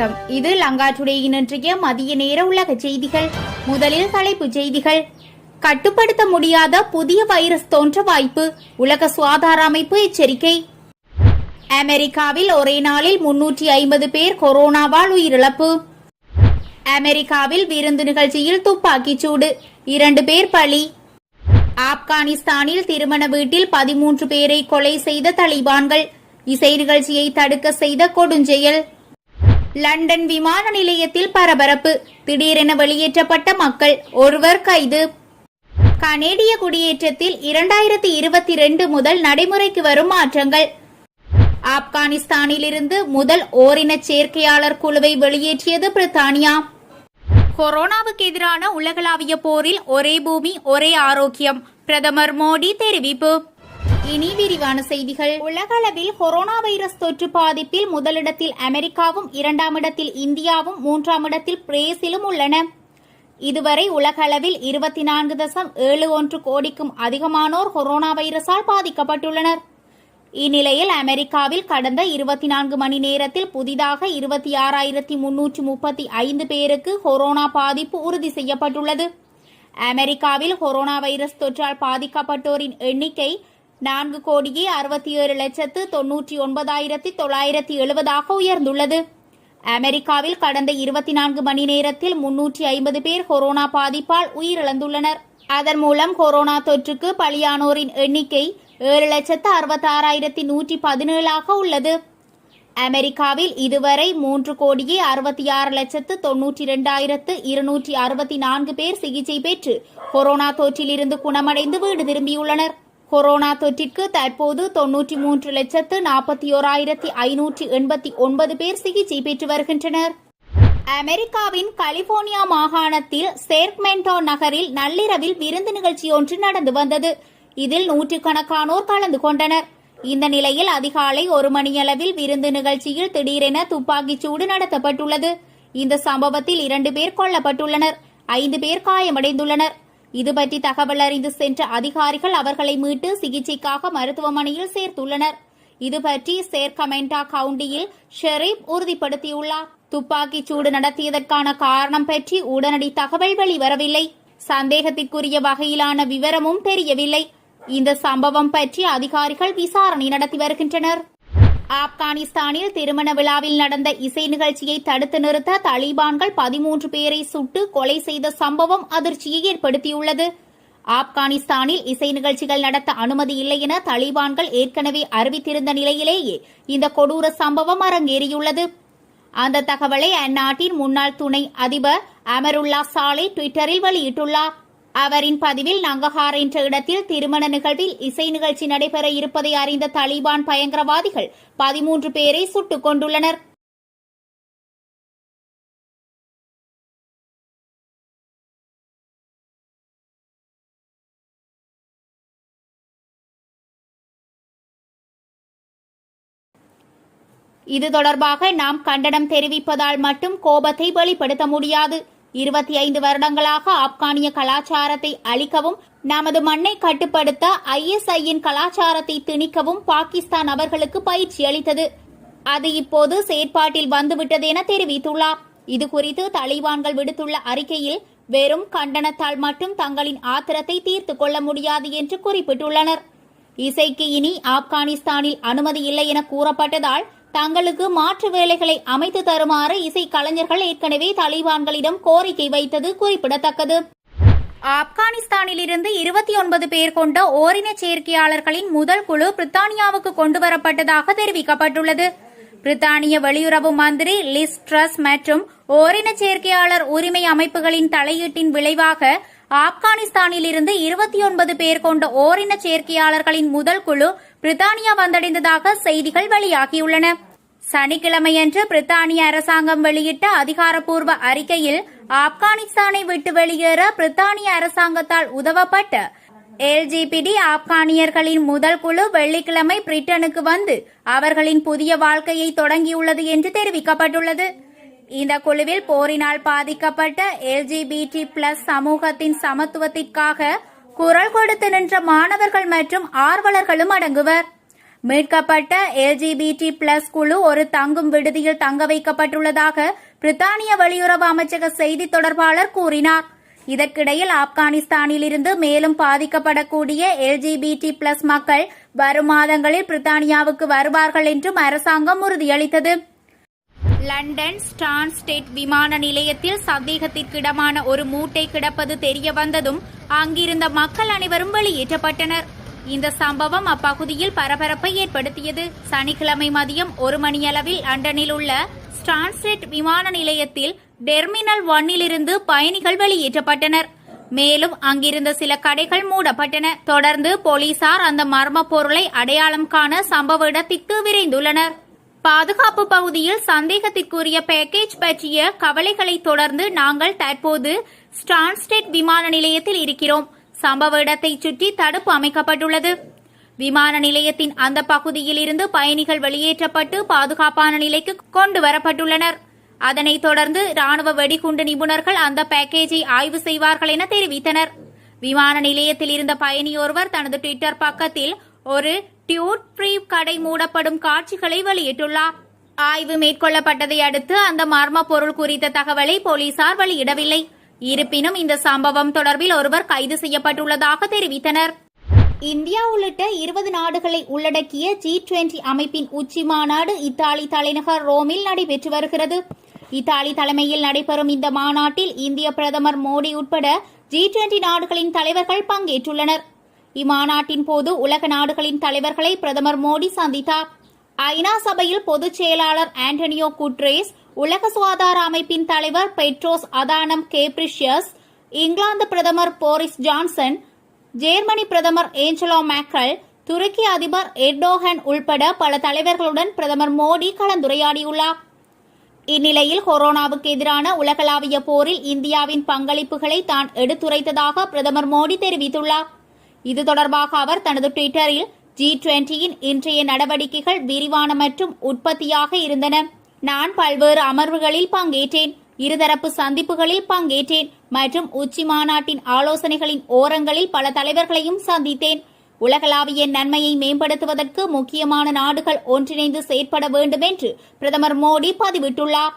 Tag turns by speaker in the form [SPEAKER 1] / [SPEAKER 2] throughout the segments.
[SPEAKER 1] வணக்கம். இது லங்கா டுடேயின் இன்றைய மதிய நேர உலக செய்திகள். முதலில் தலைப்புச் செய்திகள். கட்டுப்படுத்த முடியாத புதிய வைரஸ் தோன்ற வாய்ப்பு, உலக சுகாதார அமைப்பு எச்சரிக்கை. அமெரிக்காவில் ஒரே நாளில் 350 பேர் கொரோனாவால் உயிரிழப்பு. அமெரிக்காவில் விருந்து நிகழ்ச்சியில் துப்பாக்கிச் சூடு, 2 பேர் பலி. ஆப்கானிஸ்தானில் திருமண வீட்டில் 13 பேரை கொலை செய்த தலிபான்கள், இசை நிகழ்ச்சியை தடுக்க செய்த கொடுஞ்செயல். லண்டன் விமான நிலையத்தில் பரபரப்பு, திடீரென வெளியேற்றப்பட்ட மக்கள், ஒருவர் கைது. கனேடிய குடியேற்றத்தில் 2022 முதல் நடைமுறைக்கு வரும் மாற்றங்கள். ஆப்கானிஸ்தானிலிருந்து முதல் ஓரின சேர்க்கையாளர் குழுவை வெளியேற்றியது பிரித்தானியா. கொரோனாவுக்கு எதிரான உலகளாவிய போரில் ஒரே பூமி ஒரே ஆரோக்கியம், பிரதமர் மோடி தெரிவிப்பு. இனி விரிவான செய்திகள். உலகளவில் கொரோனா வைரஸ் தொற்று பாதிப்பில் முதலிடத்தில் அமெரிக்காவும், 2ஆம் இடத்தில் இந்தியாவும், 3ஆம் இடத்தில் பிரேசிலும் உள்ளன. இதுவரை உலகளவில் 24.71 கோடிக்கும் அதிகமானோர் கொரோனா வைரஸால் பாதிக்கப்பட்டுள்ளனர். இந்நிலையில் அமெரிக்காவில் கடந்த 24 மணி நேரத்தில் புதிதாக 26,335 பேருக்கு கொரோனா பாதிப்பு உறுதி செய்யப்பட்டுள்ளது. அமெரிக்காவில் கொரோனா வைரஸ் தொற்றால் பாதிக்கப்பட்டோரின் எண்ணிக்கை 4,67,99,970 உயர்ந்துள்ளது. அமெரிக்காவில் கடந்த 24 மணி நேரத்தில் 350 பேர் கொரோனா பாதிப்பால் உயிரிழந்துள்ளனர். அதன் மூலம் கொரோனா தொற்றுக்கு பலியானோரின் எண்ணிக்கை 7,66,117 உள்ளது. அமெரிக்காவில் இதுவரை 3,66,92,264 பேர் சிகிச்சை பெற்று கொரோனா தொற்றிலிருந்து குணமடைந்து வீடு திரும்பியுள்ளனர். கொரோனா தொற்றிற்கு தற்போது 93,41,589 பேர் சிகிச்சை பெற்று வருகின்றனர். அமெரிக்காவின் கலிபோர்னியா மாகாணத்தில் சேக்ரெமென்டோ நகரில் நள்ளிரவில் விருந்து நிகழ்ச்சி ஒன்று நடந்து வந்தது. இதில் நூற்றுக்கணக்கானோர் கலந்து கொண்டனர். இந்த நிலையில் அதிகாலை 1 மணியளவில் விருந்து நிகழ்ச்சியில் திடீரென துப்பாக்கிச் சூடு நடத்தப்பட்டுள்ளது. இந்த சம்பவத்தில் 2 பேர் கொல்லப்பட்டுள்ளனர், 5 பேர் காயமடைந்துள்ளனர். இதுபற்றி தகவல் அறிந்து சென்ற அதிகாரிகள் அவர்களை மீட்டு சிகிச்சைக்காக மருத்துவமனையில் சேர்த்துள்ளனர். இதுபற்றி சேக்ரெமென்டோ கவுண்டியில் ஷெரீப் உறுதிப்படுத்தியுள்ளார். துப்பாக்கிச் சூடு நடத்தியதற்கான காரணம் பற்றி உடனடி தகவல் வெளிவரவில்லை. சந்தேகத்திற்குரிய வகையிலான விவரமும் தெரியவில்லை. இந்த சம்பவம் பற்றி அதிகாரிகள் விசாரணை நடத்தி வருகின்றனர். ஆப்கானிஸ்தானில் திருமண விழாவில் நடந்த இசை நிகழ்ச்சியை தடுத்து நிறுத்த தலிபான்கள் 13 பேரை சுட்டு கொலை செய்த சம்பவம் அதிர்ச்சியை ஏற்படுத்தியுள்ளது. ஆப்கானிஸ்தானில் இசை நிகழ்ச்சிகள் நடத்த அனுமதி இல்லை என தலிபான்கள் ஏற்கனவே அறிவித்திருந்த நிலையிலேயே இந்த கொடூர சம்பவம் அரங்கேறியுள்ளது. அந்த தகவலை அந்நாட்டின் முன்னாள் துணை அதிபர் அமருல்லா சாலே டுவிட்டரில் வெளியிட்டுள்ளார். அவரின் பதிவில் நங்கஹார் என்ற இடத்தில் திருமண நிகழ்வில் இசை நிகழ்ச்சி நடைபெற இருப்பதை அறிந்த தலிபான் பயங்கரவாதிகள் 13 பேரை சுட்டுக் கொண்டுள்ளனர். இது தொடர்பாக நாம் கண்டனம் தெரிவிப்பதால் மட்டும் கோபத்தை வெளிப்படுத்த முடியாது. 25 வருடங்களாக ஆப்கானிய கலாச்சாரத்தை அழிக்கவும், நமது மண்ணை கட்டுப்படுத்த ISIயின் கலாச்சாரத்தை திணிக்கவும் பாகிஸ்தான் அவர்களுக்கு பயிற்சி அளித்தது. அது இப்போது செயற்பாட்டில் வந்துவிட்டது என தெரிவித்துள்ளார். இதுகுறித்து தலிபான்கள் விடுத்துள்ள அறிக்கையில் வெறும் கண்டனத்தால் மட்டும் தங்களின் ஆத்திரத்தை தீர்த்து கொள்ள முடியாது என்று குறிப்பிட்டுள்ளனர். இசைக்கு இனி ஆப்கானிஸ்தானில் அனுமதி இல்லை என கூறப்பட்டதால் தங்களுக்கு மாற்று வேலைகளை அமைத்து தருமாறு இசை கலைஞர்கள் ஏற்கனவே தலிபான்களிடம் கோரிக்கை வைத்தது குறிப்பிடத்தக்கது. ஆப்கானிஸ்தானிலிருந்து 29 பேர் கொண்ட ஓரின சேர்க்கையாளர்களின் முதல் குழு பிரித்தானியாவுக்கு கொண்டுவரப்பட்டதாக தெரிவிக்கப்பட்டுள்ளது. பிரித்தானிய வெளியுறவு மந்திரி லிஸ் ட்ரஸ் மற்றும் ஓரின சேர்க்கையாளர் உரிமை அமைப்புகளின் தலையீட்டின் விளைவாக ஆப்கானிஸ்தானிலிருந்து 29 பேர் கொண்ட ஓரின சேர்க்கையாளர்களின் முதல் குழு பிரித்தானியா வந்தடைந்ததாக செய்திகள் வெளியாகியுள்ளன. சனிக்கிழமையன்று பிரித்தானிய அரசாங்கம் வெளியிட்ட அதிகாரப்பூர்வ அறிக்கையில் ஆப்கானிஸ்தானை விட்டு வெளியேற பிரித்தானிய அரசாங்கத்தால் உதவப்பட்ட LGBT ஆப்கானியர்களின் முதல் குழு வெள்ளிக்கிழமை பிரிட்டனுக்கு வந்து அவர்களின் புதிய வாழ்க்கையை தொடங்கியுள்ளது என்று தெரிவிக்கப்பட்டுள்ளது. இந்த குழுவில் போரினால் பாதிக்கப்பட்ட LGBT+ சமூகத்தின் சமத்துவத்திற்காக குரல் கொடுத்து நின்ற மாணவர்கள் மற்றும் ஆர்வலர்களும் அடங்குவர். மீட்கப்பட்ட LGBT+ குழு ஒரு தங்கும் விடுதியில் தங்க வைக்கப்பட்டுள்ளதாக பிரித்தானிய வெளியுறவு அமைச்சக செய்தி தொடர்பாளர் கூறினார். இதற்கிடையில் ஆப்கானிஸ்தானில் இருந்து மேலும் பாதிக்கப்படக்கூடிய LGBT+ மக்கள் வரும் மாதங்களில் பிரித்தானியாவுக்கு வருவார்கள் என்றும் அரசாங்கம் உறுதியளித்தது. லண்டன் ஸ்டான்ஸ்டெட் விமான நிலையத்தில் சந்தேகத்திற்கிடமான ஒரு மூட்டை கிடப்பது தெரிய வந்ததும் அங்கிருந்த மக்கள் அனைவரும் வெளியேற்றப்பட்டனர். இந்த சம்பவம் அப்பகுதியில் பரபரப்பை ஏற்படுத்தியது. சனிக்கிழமை மதியம் 1 மணியளவில் லண்டனில் உள்ள ஸ்டான்ஸ்டெட் விமான நிலையத்தில் டெர்மினல் 1 பயணிகள் வெளியேற்றப்பட்டனர். மேலும் அங்கிருந்த சில கடைகள் மூடப்பட்டன. தொடர்ந்து போலீசார் அந்த மர்ம பொருளை அடையாளம் காண சம்பவ இடத்திற்கு விரைந்துள்ளனர். பாதுகாப்பு பகுதியில் சந்தேகத்திற்குரிய பேக்கேஜ் பற்றிய கவலைகளை தொடர்ந்து நாங்கள் தற்போது ஸ்டான்ஸ்டெட் விமான நிலையத்தில் இருக்கிறோம். சம்பவ இடத்தை சுற்றி தடுப்பு அமைக்கப்பட்டுள்ளது. விமான நிலையத்தின் அந்த பகுதியில் இருந்து பயணிகள் வெளியேற்றப்பட்டு பாதுகாப்பான நிலைக்கு கொண்டு வரப்பட்டுள்ளனர். அதனைத் தொடர்ந்து ராணுவ வெடிகுண்டு நிபுணர்கள் அந்த பேக்கேஜை ஆய்வு செய்வார்கள் என தெரிவித்தனர். விமான நிலையத்தில் இருந்த பயணியொருவர் தனது ட்விட்டர் பக்கத்தில் ஒரு டியூட் ஃப்ரீ கடை மூடப்படும் காட்சிகளை வெளியிட்டுள்ளார். ஆய்வு மேற்கொள்ளப்பட்டதை அடுத்து அந்த மர்ம பொருள் குறித்த தகவலை போலீசார் வெளியிடவில்லை. இருப்பினும் இந்த சம்பவம் தொடர்பில் ஒருவர் கைது செய்யப்பட்டுள்ளதாக தெரிவித்தனர். இந்தியா உள்ளிட்ட 20 நாடுகளை உள்ளடக்கிய G20 அமைப்பின் உச்சி மாநாடு இத்தாலி தலைநகர் ரோமில் நடைபெற்று வருகிறது. இத்தாலி தலைமையில் நடைபெறும் இந்த மாநாட்டில் இந்திய பிரதமர் மோடி உட்பட G20 நாடுகளின் தலைவர்கள் பங்கேற்றுள்ளனர். இம்மாநாட்டின் போது உலக நாடுகளின் தலைவர்களை பிரதமர் மோடி சந்தித்தார். ஐநா சபையில் பொதுச் செயலாளர் ஆண்டனியோ குட்ரேஸ், உலக சுகாதார அமைப்பின் தலைவர் பெட்ரோஸ் அதானம் கேப்ரிஷியஸ், இங்கிலாந்து பிரதமர் போரிஸ் ஜான்சன், ஜெர்மனி பிரதமர் ஏஞ்சலா மேக்கல், துருக்கி அதிபர் எர்டோகன் உள்பட பல தலைவர்களுடன் பிரதமர் மோடி கலந்துரையாடியுள்ளார். இந்நிலையில் கொரோனாவுக்கு எதிரான உலகளாவிய போரில் இந்தியாவின் பங்களிப்புகளை தான் எடுத்துரைத்ததாக பிரதமர் மோடி தெரிவித்துள்ளார். இது தொடர்பாக அவர் தனது ட்விட்டரில் G20யின் இன்றைய நடவடிக்கைகள் விரிவான மற்றும் உற்பத்தியாக இருந்தன. நான் பல்வேறு அமர்வுகளில் பங்கேற்றேன், இருதரப்பு சந்திப்புகளில் பங்கேற்றேன் மற்றும் உச்சி மாநாட்டின் ஆலோசனைகளின் ஓரங்களில் பல தலைவர்களையும் சந்தித்தேன். உலகளாவிய நன்மையை மேம்படுத்துவதற்கு முக்கியமான நாடுகள் ஒன்றிணைந்து செயற்பட வேண்டும் என்று பிரதமர் மோடி பதிவிட்டுள்ளார்.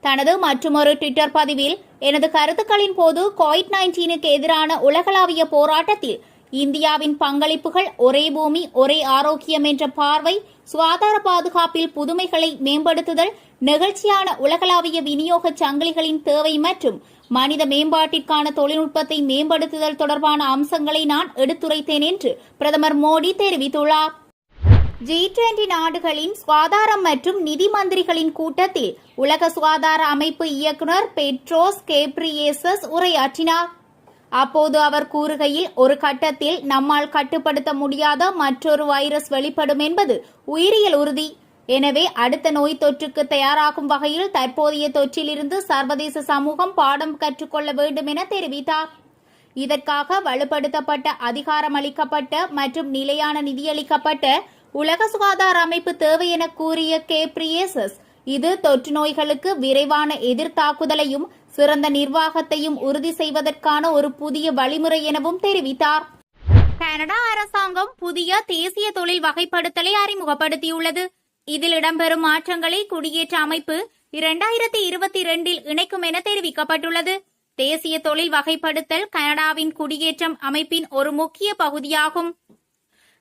[SPEAKER 1] தனது மற்றொரு ட்விட்டர் பதிவில், எனது கருத்துக்களின் போது கோவிட்-19க்கு எதிரான உலகளாவிய போராட்டத்தில் இந்தியாவின் பங்களிப்புகள் ஒரே பூமி ஒரே ஆரோக்கியம் என்ற பார்வை, சுகாதார பாதுகாப்பில் புதுமைகளை மேம்படுத்துதல், நெகிழ்ச்சியான உலகளாவிய விநியோக சங்கிலிகளின் தேவை மற்றும் மனித மேம்பாட்டிற்கான தொழில்நுட்பத்தை மேம்படுத்துதல் தொடர்பான அம்சங்களை நான் எடுத்துரைத்தேன் என்று பிரதமர் மோடி தெரிவித்துள்ளார். G20 நாடுகளின் சுகாதாரம் மற்றும் நிதி மந்திரிகளின் கூட்டத்தில் உலக சுகாதார அமைப்பு இயக்குநர் பெட்ரோஸ் கேப்ரியேசஸ் உரையாற்றினார். அப்போது அவர் கூறுகையில், ஒரு கட்டத்தில் நம்மால் கட்டுப்படுத்த முடியாத மற்றொரு வைரஸ் வெளிப்படும் என்பது உயிரியல் உறுதி. எனவே அடுத்த நோய் தொற்றுக்கு தயாராகும் வகையில் தற்போதைய தொற்றிலிருந்து சர்வதேச சமூகம் பாடம் கற்றுக்கொள்ள வேண்டும் என தெரிவித்தார். இதற்காக வலுப்படுத்தப்பட்ட அதிகாரமளிக்கப்பட்ட மற்றும் நிலையான நிதியளிக்கப்பட்ட உலக சுகாதார அமைப்பு தேவை என கூறிய கேப்ரியேசஸ், இது தொற்று நோய்களுக்கு விரைவான எதிர்த்தாக்குதலையும் சிறந்த நிர்வாகத்தையும் உறுதி செய்வதற்கான ஒரு புதிய வழிமுறை எனவும் தெரிவித்தார். கனடா அரசாங்கம் புதிய தேசிய தொழில் வகைப்படுத்தலை அறிமுகப்படுத்தியுள்ளது. இதில் இடம்பெறும் மாற்றங்களை குடியேற்ற அமைப்பு 2022 இணைக்கும் என தெரிவிக்கப்பட்டுள்ளது. தேசிய தொழில் வகைப்படுத்தல் கனடாவின் குடியேற்றம் அமைப்பின் ஒரு முக்கிய பகுதியாகும்.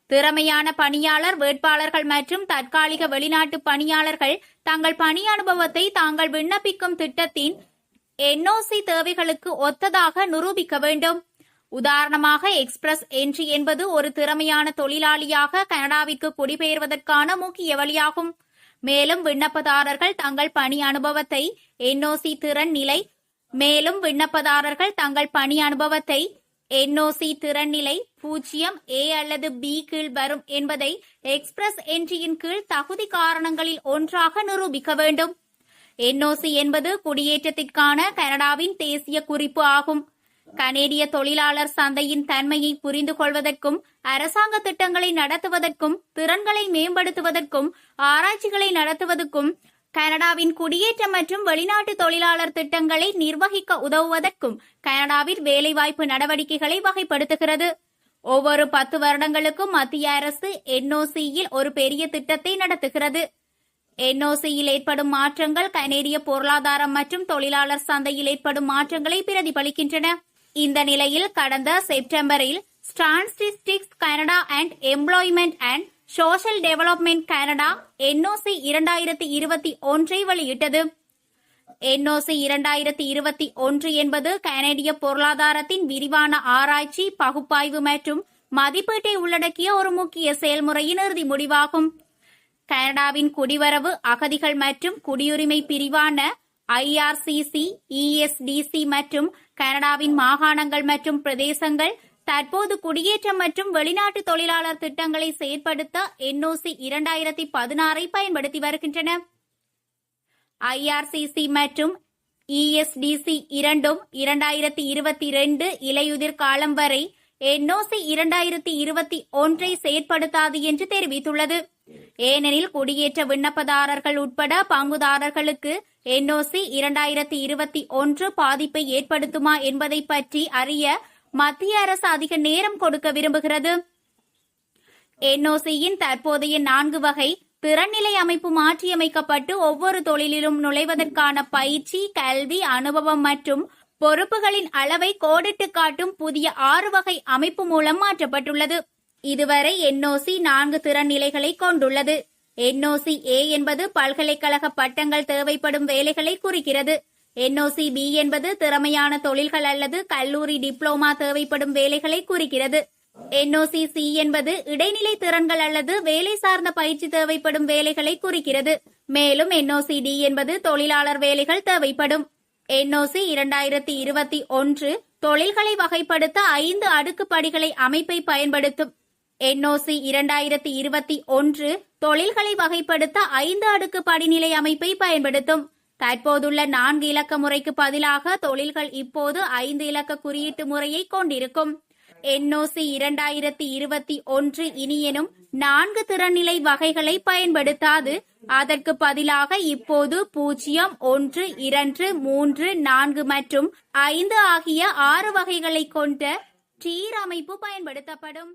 [SPEAKER 1] திறமையான பணியாளர் வேட்பாளர்கள் மற்றும் தற்காலிக வெளிநாட்டு பணியாளர்கள் தங்கள் பணி அனுபவத்தை தாங்கள் விண்ணப்பிக்கும் திட்டத்தின் NOC தேவைகளுக்கு ஒத்ததாக நிரூபிக்க வேண்டும். உதாரணமாக, எக்ஸ்பிரஸ் என்ட்ரி என்பது ஒரு திறமையான தொழிலாளியாக கனடாவிற்கு குடிபெயர்வதற்கான முக்கிய வழியாகும். மேலும் விண்ணப்பதாரர்கள் தங்கள் பணி அனுபவத்தை NOC திறன் நிலை NOC திறன் நிலை 0A அல்லது B கீழ் வரும் என்பதை எக்ஸ்பிரஸ் என்ட்ரியின் கீழ் தகுதி காரணங்களில் ஒன்றாக நிரூபிக்க வேண்டும். NOC என்பது குடியேற்றத்திற்கான கனடாவின் தேசிய குறிப்பு ஆகும். கனேடிய தொழிலாளர் சந்தையின் தன்மையை புரிந்து கொள்வதற்கும், அரசாங்க திட்டங்களை நடத்துவதற்கும், திறன்களை மேம்படுத்துவதற்கும், ஆராய்ச்சிகளை நடத்துவதற்கும், கனடாவின் குடியேற்ற மற்றும் வெளிநாட்டு தொழிலாளர் திட்டங்களை நிர்வகிக்க உதவுவதற்கும் கனடாவில் வேலைவாய்ப்பு நடவடிக்கைகளை வகைப்படுத்துகிறது. ஒவ்வொரு 10 வருடங்களுக்கும் மத்திய அரசு என்ஓசியில் ஒரு பெரிய திட்டத்தை நடத்துகிறது. என்ஓசியில் ஏற்படும் மாற்றங்கள் கனேடிய பொருளாதாரம் மற்றும் தொழிலாளர் சந்தையில் ஏற்படும் மாற்றங்களை பிரதிபலிக்கின்றன. இந்த நிலையில் கடந்த செப்டம்பரில் statistics Canada and employment and social development Canada NOC 2021 வெளியிட்டது. என்ஓசி 2021 என்பது கனேடிய பொருளாதாரத்தின் விரிவான ஆராய்ச்சி, பகுப்பாய்வு மற்றும் மதிப்பீட்டை உள்ளடக்கிய ஒரு முக்கிய செயல்முறையின் இறுதி முடிவாகும். கனடாவின் குடிவரவு, அகதிகள் மற்றும் குடியுரிமை பிரிவான ஐஆர்சிசி, இஎஸ்டிசி மற்றும் கனடாவின் மாகாணங்கள் மற்றும் பிரதேசங்கள் தற்போது குடியேற்றம் மற்றும் வெளிநாட்டு தொழிலாளர் திட்டங்களை செயற்படுத்த என்ஓசி 2016 பயன்படுத்தி வருகின்றன. ஐஆர்சிசி மற்றும் இஎஸ்டிசி இரண்டும் 2022 இலையுதிர் காலம் வரை என்ஓசி 2021 செயற்படுத்தாது என்று தெரிவித்துள்ளது. ஏனெனில் குடியேற்ற விண்ணப்பதாரர்கள் உட்பட பங்குதாரர்களுக்கு என்ஓசி 2021 பாதிப்பை ஏற்படுத்துமா என்பதை பற்றி அறிய மத்திய அரசு அதிக நேரம் கொடுக்க விரும்புகிறது. என்ஓசியின் தற்போதைய 4 வகை திறன்நிலை அமைப்பு மாற்றியமைக்கப்பட்டு ஒவ்வொரு தொழிலிலும் நுழைவதற்கான பயிற்சி, கல்வி, அனுபவம் மற்றும் பொறுப்புகளின் அளவை கோடிட்டு காட்டும் புதிய 6 வகை அமைப்பு மூலம் மாற்றப்பட்டுள்ளது. இதுவரை என்ஓசி 4 திறன்நிலைகளை கொண்டுள்ளது. என்ஓசி ஏ என்பது பல்கலைக்கழக பட்டங்கள் தேவைப்படும் வேலைகளை குறிக்கிறது. என்ஓசி பி என்பது திறமையான தொழில்கள் அல்லது கல்லூரி டிப்ளோமா தேவைப்படும் வேலைகளை குறிக்கிறது. என்ஓசி சி என்பது இடைநிலை திறன்கள் அல்லது வேலை சார்ந்த பயிற்சி தேவைப்படும் வேலைகளை குறிக்கிறது. மேலும் என்ஓசி டி என்பது தொழிலாளர் வேலைகள் தேவைப்படும். என்ஓசி 2021 தொழில்களை வகைப்படுத்த 5 அடுக்கு படிகளை அமைப்பை பயன்படுத்தும். என்ஓசி 2021 தொழில்களை வகைப்படுத்த 5 அடுக்கு படிநிலை அமைப்பை பயன்படுத்தும். தற்போதுள்ள 4 இலக்க முறைக்கு பதிலாக தொழில்கள் இப்போது 5 இலக்க குறியீட்டு முறையை கொண்டிருக்கும். என்ஓசி 2021 இனியேனும் 4 திறன்நிலை வகைகளை பயன்படுத்தாது. அதற்கு பதிலாக இப்போது 0, 1, 2, 3, 4 மற்றும் 5 ஆகிய 6 வகைகளை கொண்ட டீர் அமைப்பு பயன்படுத்தப்படும்.